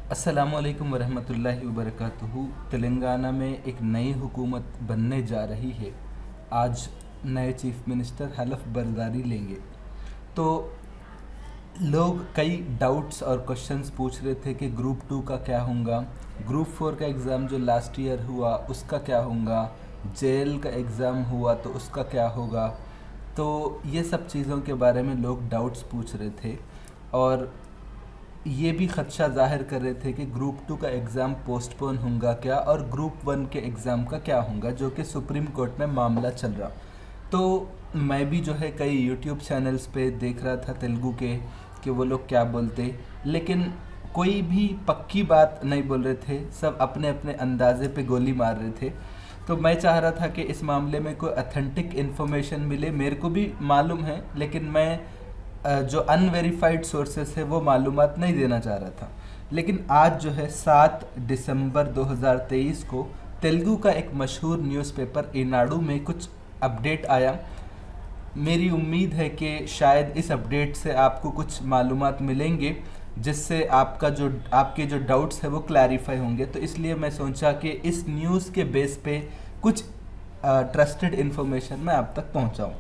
अस्सलामुअलैकुम वरहमतुल्लाहि वबरकातुहू। तेलंगाना में एक नई हुकूमत बनने जा रही है। आज नए चीफ मिनिस्टर हलफ बर्दारी लेंगे। तो लोग कई डाउट्स और क्वेश्चंस पूछ रहे थे कि ग्रुप टू का क्या होगा, ग्रुप फोर का एग्ज़ाम जो लास्ट ईयर हुआ उसका क्या होगा, जेल का एग्ज़ाम हुआ तो उसका क्या होगा। तो ये सब चीज़ों के बारे में लोग डाउट्स पूछ रहे थे और ये भी ख़दशा ज़ाहिर कर रहे थे कि ग्रुप टू का एग्ज़ाम पोस्टपोन होगा क्या और ग्रुप वन के एग्ज़ाम का क्या होगा, जो कि सुप्रीम कोर्ट में मामला चल रहा। तो मैं भी जो है कई यूट्यूब चैनल्स पे देख रहा था तेलुगु के कि वो लोग क्या बोलते, लेकिन कोई भी पक्की बात नहीं बोल रहे थे, सब अपने अपने अंदाज़े पे गोली मार रहे थे। तो मैं चाह रहा था कि इस मामले में कोई अथेंटिक इन्फॉर्मेशन मिले। मेरे को भी मालूम है, लेकिन मैं जो अनवेरीफाइड सोर्सेस है वो मालूमात नहीं देना चाह रहा था। लेकिन आज जो है 7 दिसंबर 2023 को तेलुगु का एक मशहूर न्यूज़पेपर ईनाडू में कुछ अपडेट आया। मेरी उम्मीद है कि शायद इस अपडेट से आपको कुछ मालूमात मिलेंगे, जिससे आपके जो डाउट्स है वो क्लैरिफाई होंगे। तो इसलिए मैं सोचा कि इस न्यूज़ के बेस पे कुछ ट्रस्टेड इन्फॉर्मेशन मैं आप तक पहुंचाऊं।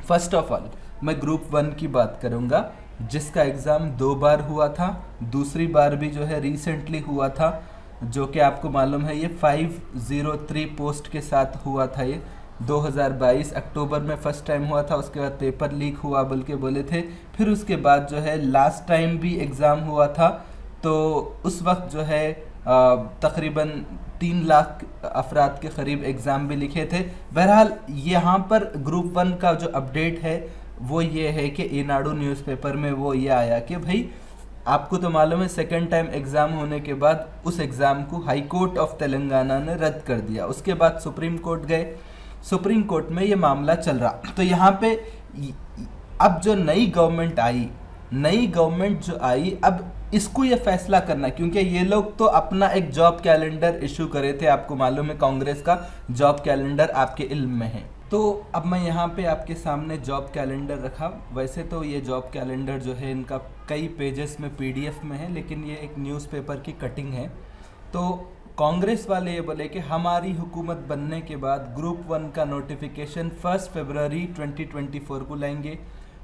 फर्स्ट ऑफ ऑल मैं ग्रुप वन की बात करूंगा, जिसका एग्ज़ाम 2 बार हुआ था। दूसरी बार भी जो है रिसेंटली हुआ था, जो कि आपको मालूम है ये 503 पोस्ट के साथ हुआ था। ये 2022 अक्टूबर में फ़र्स्ट टाइम हुआ था। उसके बाद पेपर लीक हुआ बोल के बोले थे। फिर उसके बाद जो है लास्ट टाइम भी एग्ज़ाम हुआ था, तो उस वक्त जो है तकरीबन 3 लाख अफराद के करीब एग्ज़ाम भी लिखे थे। बहरहाल यहाँ पर ग्रुप वन का जो अपडेट है वो ये है कि ईनाडू न्यूज़पेपर में वो ये आया कि भाई आपको तो मालूम है सेकेंड टाइम एग्ज़ाम होने के बाद उस एग्ज़ाम को हाई कोर्ट ऑफ तेलंगाना ने रद्द कर दिया। उसके बाद सुप्रीम कोर्ट गए, सुप्रीम कोर्ट में ये मामला चल रहा। तो यहाँ पे अब जो नई गवर्नमेंट जो आई, अब इसको ये फैसला करना, क्योंकि ये लोग तो अपना एक जॉब कैलेंडर इशू करे थे। आपको मालूम है कांग्रेस का जॉब कैलेंडर आपके इल्म में है। तो अब मैं यहाँ पे आपके सामने जॉब कैलेंडर रखा। वैसे तो ये जॉब कैलेंडर जो है इनका कई पेजेस में पीडीएफ में है, लेकिन ये एक न्यूज़पेपर की कटिंग है। तो कांग्रेस वाले ये बोले कि हमारी हुकूमत बनने के बाद ग्रुप वन का नोटिफिकेशन 1 फरवरी 2024 को लाएंगे,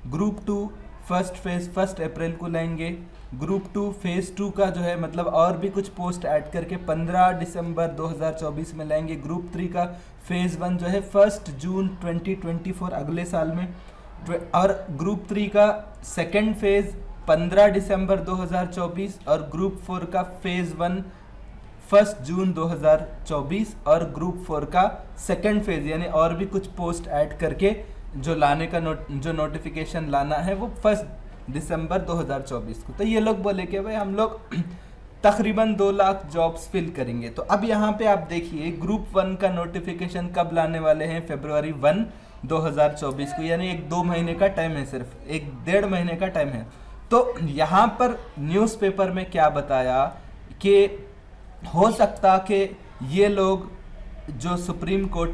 ग्रुप टू फर्स्ट फेज़ 1 अप्रैल को लाएंगे, ग्रुप टू फेज़ 2 का जो है मतलब और भी कुछ पोस्ट ऐड करके 15 दिसंबर 2024 में लाएंगे, ग्रुप 3 का फेज़ 1 जो है 1 जून 2024 अगले साल में, और ग्रुप 3 का सेकेंड फेज़ 15 दिसंबर 2024 और ग्रुप 4 का फेज़ 1 1 जून 2024 और ग्रुप 4 का सेकेंड फेज़ यानी और भी कुछ पोस्ट ऐड करके जो लाने का जो नोटिफिकेशन लाना है वो 1 दिसंबर 2024 को। तो ये लोग बोले कि भाई हम लोग तकरीबन 2 लाख जॉब्स फिल करेंगे। तो अब यहाँ पे आप देखिए ग्रुप वन का नोटिफिकेशन कब लाने वाले हैं, फरवरी 1 2024 को, यानी 1-2 महीने का टाइम है, सिर्फ 1-1.5 महीने का टाइम है। तो यहाँ पर न्यूज़पेपर में क्या बताया कि हो सकता कि ये लोग जो सुप्रीम कोर्ट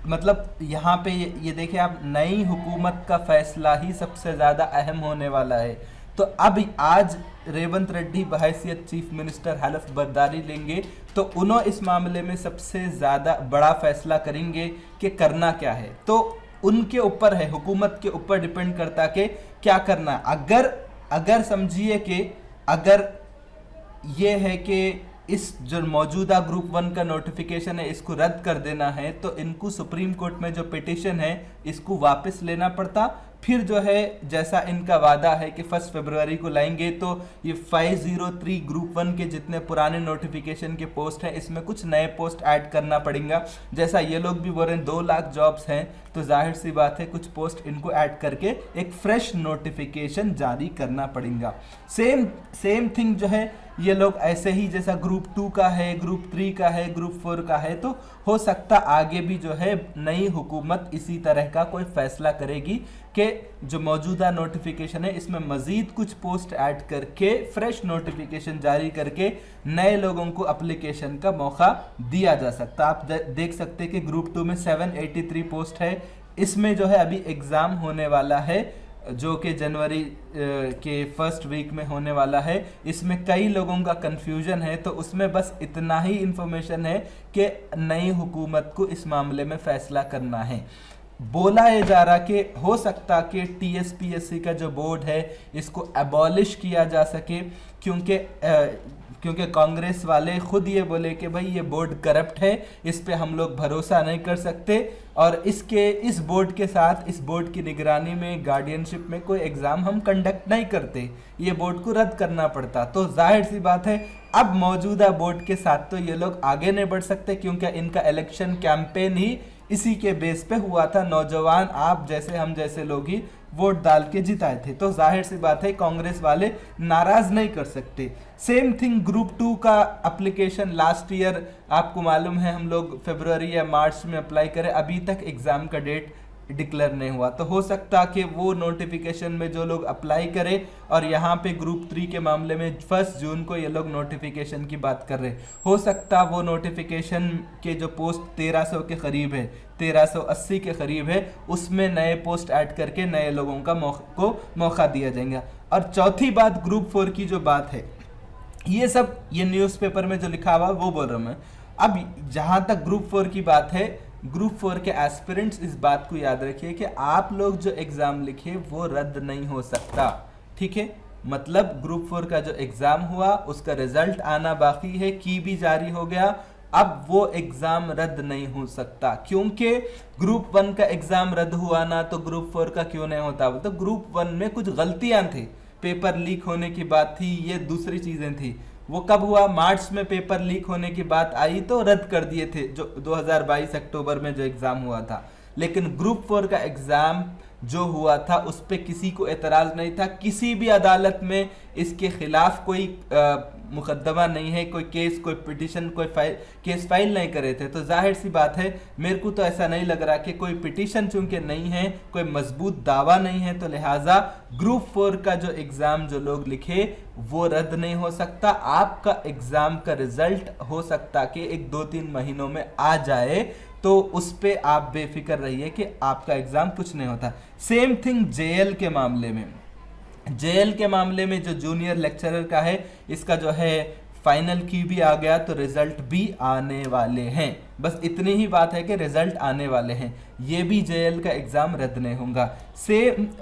मतलब यहाँ पे ये देखिए आप, नई हुकूमत का फैसला ही सबसे ज़्यादा अहम होने वाला है। तो अब आज रेवंत रेड्डी बहैसियत चीफ मिनिस्टर हलफ बर्दारी लेंगे, तो उन्होंने इस मामले में सबसे ज़्यादा बड़ा फैसला करेंगे कि करना क्या है। तो उनके ऊपर है, हुकूमत के ऊपर डिपेंड करता कि क्या करना। अगर समझिए कि अगर ये है कि इस जो मौजूदा ग्रुप वन का नोटिफिकेशन है इसको रद्द कर देना है, तो इनको सुप्रीम कोर्ट में जो पिटीशन है इसको वापस लेना पड़ता। फिर जो है जैसा इनका वादा है कि 1 फरवरी को लाएंगे, तो ये 503 ग्रुप वन के जितने पुराने नोटिफिकेशन के पोस्ट हैं इसमें कुछ नए पोस्ट ऐड करना पड़ेगा। जैसा ये लोग भी बोल रहे हैं 2 लाख जॉब्स हैं, तो जाहिर सी बात है कुछ पोस्ट इनको ऐड करके एक फ्रेश नोटिफिकेशन जारी करना पड़ेगा। सेम थिंग जो है ये लोग ऐसे ही जैसा ग्रुप 2 का है, ग्रुप 3 का है, ग्रुप 4 का है, तो हो सकता आगे भी जो है नई हुकूमत इसी तरह का कोई फैसला करेगी कि जो मौजूदा नोटिफिकेशन है इसमें मज़ीद कुछ पोस्ट ऐड करके फ्रेश नोटिफिकेशन जारी करके नए लोगों को एप्लीकेशन का मौका दिया जा सकता। आप देख सकते हैं कि ग्रुप 2 में 783 पोस्ट है, इसमें जो है अभी एग्ज़ाम होने वाला है जो कि जनवरी के फर्स्ट वीक में होने वाला है, इसमें कई लोगों का कन्फ्यूजन है। तो उसमें बस इतना ही इन्फॉर्मेशन है कि नई हुकूमत को इस मामले में फैसला करना है। बोला ये जा रहा कि हो सकता कि टीएसपीएससी का जो बोर्ड है इसको एबॉलिश किया जा सके, क्योंकि कांग्रेस वाले खुद ये बोले कि भाई ये बोर्ड करप्ट है, इस पे हम लोग भरोसा नहीं कर सकते, और इस बोर्ड के साथ, इस बोर्ड की निगरानी में, गार्डियनशिप में कोई एग्ज़ाम हम कंडक्ट नहीं करते, ये बोर्ड को रद्द करना पड़ता। तो जाहिर सी बात है अब मौजूदा बोर्ड के साथ तो ये लोग आगे नहीं बढ़ सकते, क्योंकि इनका इलेक्शन कैंपेन ही इसी के बेस पे हुआ था। नौजवान आप जैसे हम जैसे लोग ही वोट डाल के जिताए थे। तो जाहिर सी बात है कांग्रेस वाले नाराज नहीं कर सकते। सेम थिंग ग्रुप 2 का एप्लीकेशन लास्ट ईयर आपको मालूम है हम लोग फरवरी या मार्च में अप्लाई करें, अभी तक एग्जाम का डेट डिक्लेयर नहीं हुआ। तो हो सकता कि वो नोटिफिकेशन में जो लोग अप्लाई करें, और यहाँ पे ग्रुप 3 के मामले में 1 जून को ये लोग नोटिफिकेशन की बात कर रहे, हो सकता वो नोटिफिकेशन के जो पोस्ट 1300 के करीब है, 1380 के करीब है, उसमें नए पोस्ट ऐड करके नए लोगों का मौका दिया जाएगा। और चौथी बात ग्रुप 4 की जो बात है, ये सब ये न्यूज़पेपर में जो लिखा हुआ वो बोल रहा हूँ मैं। अब जहाँ तक ग्रुप 4 की बात है, ग्रुप 4 के एस्पिरेंट्स इस बात को याद रखिए कि आप लोग जो एग्ज़ाम लिखे वो रद्द नहीं हो सकता, ठीक है। मतलब ग्रुप 4 का जो एग्ज़ाम हुआ उसका रिजल्ट आना बाकी है, की भी जारी हो गया, अब वो एग्ज़ाम रद्द नहीं हो सकता, क्योंकि ग्रुप 1 का एग्ज़ाम रद्द हुआ ना तो ग्रुप 4 का क्यों नहीं होता। तो ग्रुप 1 में कुछ गलतियां थी, पेपर लीक होने की बात थी, ये दूसरी चीज़ें थी। वो कब हुआ, मार्च में पेपर लीक होने की बात आई तो रद्द कर दिए थे, जो 2022 अक्टूबर में जो एग्ज़ाम हुआ था। लेकिन ग्रुप 4 का एग्ज़ाम जो हुआ था उस पर किसी को एतराज़ नहीं था, किसी भी अदालत में इसके खिलाफ कोई मुकदमा नहीं है, कोई केस, कोई पिटिशन, कोई केस फाइल नहीं करे थे। तो जाहिर सी बात है, मेरे को तो ऐसा नहीं लग रहा कि कोई पिटिशन चूंकि नहीं है, कोई मजबूत दावा नहीं है, तो लिहाजा ग्रुप 4 का जो एग्ज़ाम जो लोग लिखे वो रद्द नहीं हो सकता। आपका एग्ज़ाम का रिजल्ट हो सकता कि 1-2-3 महीनों में आ जाए, तो उस पे आप बेफिक्र रहिए कि आपका एग्ज़ाम कुछ नहीं होता। सेम थिंग जेएल के मामले में, जेएल के मामले में जो जूनियर लेक्चरर का है, इसका जो है फाइनल की भी आ गया, तो रिजल्ट भी आने वाले हैं। बस इतनी ही बात है कि रिजल्ट आने वाले हैं, ये भी जेएल का एग्ज़ाम रद्द नहीं होगा।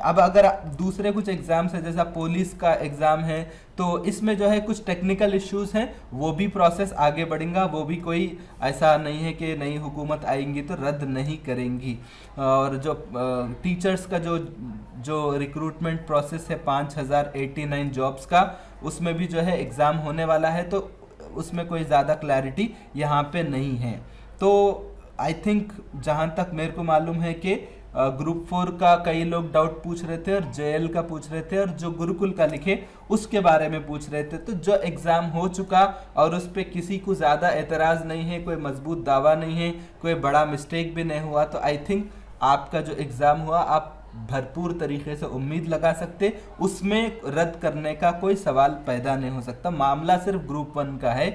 अब अगर दूसरे कुछ एग्ज़ाम्स है, जैसा पुलिस का एग्ज़ाम है, तो इसमें जो है कुछ टेक्निकल इश्यूज हैं, वो भी प्रोसेस आगे बढ़ेगा, वो भी कोई ऐसा नहीं है कि नई हुकूमत आएंगी तो रद्द नहीं करेंगी। और जो टीचर्स का जो रिक्रूटमेंट प्रोसेस है 5089 जॉब्स का, उसमें भी जो है एग्ज़ाम होने वाला है, तो उसमें कोई ज़्यादा क्लैरिटी यहाँ पे नहीं है। तो आई थिंक जहाँ तक मेरे को मालूम है कि ग्रुप 4 का कई लोग डाउट पूछ रहे थे, और जेएल का पूछ रहे थे, और जो गुरुकुल का लिखे उसके बारे में पूछ रहे थे। तो जो एग्ज़ाम हो चुका और उस पर किसी को ज़्यादा एतराज़ नहीं है, कोई मजबूत दावा नहीं है, कोई बड़ा मिस्टेक भी नहीं हुआ, तो आई थिंक आपका जो एग्ज़ाम हुआ आप भरपूर तरीके से उम्मीद लगा सकते, उसमें रद्द करने का कोई सवाल पैदा नहीं हो सकता। मामला सिर्फ ग्रुप 1 का है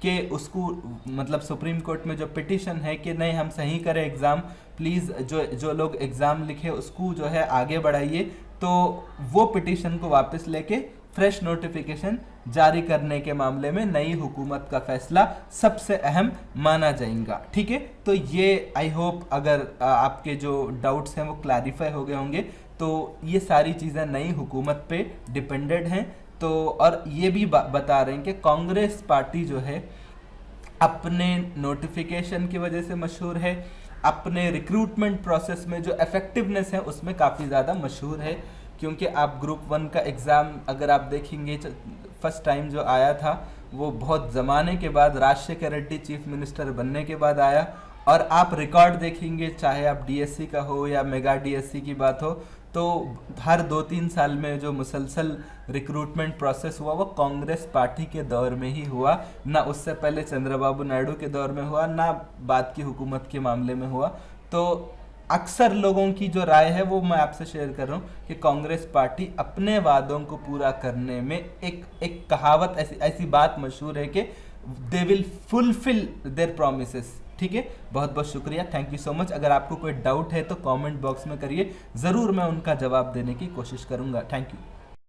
कि उसको मतलब सुप्रीम कोर्ट में जो पिटिशन है कि नहीं हम सही करें एग्ज़ाम, प्लीज़ जो लोग एग्ज़ाम लिखे उसको जो है आगे बढ़ाइए, तो वो पिटिशन को वापस लेके फ्रेश नोटिफिकेशन जारी करने के मामले में नई हुकूमत का फैसला सबसे अहम माना जाएगा, ठीक है। तो ये आई होप अगर आपके जो डाउट्स हैं वो क्लैरिफाई हो गए होंगे। तो ये सारी चीज़ें नई हुकूमत पे डिपेंडेड हैं। तो और ये भी बता रहे हैं कि कांग्रेस पार्टी जो है अपने नोटिफिकेशन की वजह से मशहूर है, अपने रिक्रूटमेंट प्रोसेस में जो इफेक्टिवनेस है उसमें काफ़ी ज़्यादा मशहूर है। क्योंकि आप ग्रुप 1 का एग्ज़ाम अगर आप देखेंगे, फर्स्ट टाइम जो आया था वो बहुत ज़माने के बाद, राजशेखर रेड्डी चीफ मिनिस्टर बनने के बाद आया। और आप रिकॉर्ड देखेंगे, चाहे आप डीएससी का हो या मेगा डीएससी की बात हो, तो हर 2-3 साल में जो मुसलसल रिक्रूटमेंट प्रोसेस हुआ वो कांग्रेस पार्टी के दौर में ही हुआ, ना उससे पहले चंद्रबाबू नायडू के दौर में हुआ, ना बाद की हुकूमत के मामले में हुआ। तो अक्सर लोगों की जो राय है वो मैं आपसे शेयर कर रहा हूँ कि कांग्रेस पार्टी अपने वादों को पूरा करने में एक कहावत, ऐसी बात मशहूर है कि they will fulfil there promises, ठीक है, बहुत बहुत शुक्रिया, थैंक यू सो मच। अगर आपको कोई डाउट है तो कमेंट बॉक्स में करिए, ज़रूर मैं उनका जवाब देने की कोशिश करूँगा। Thank you.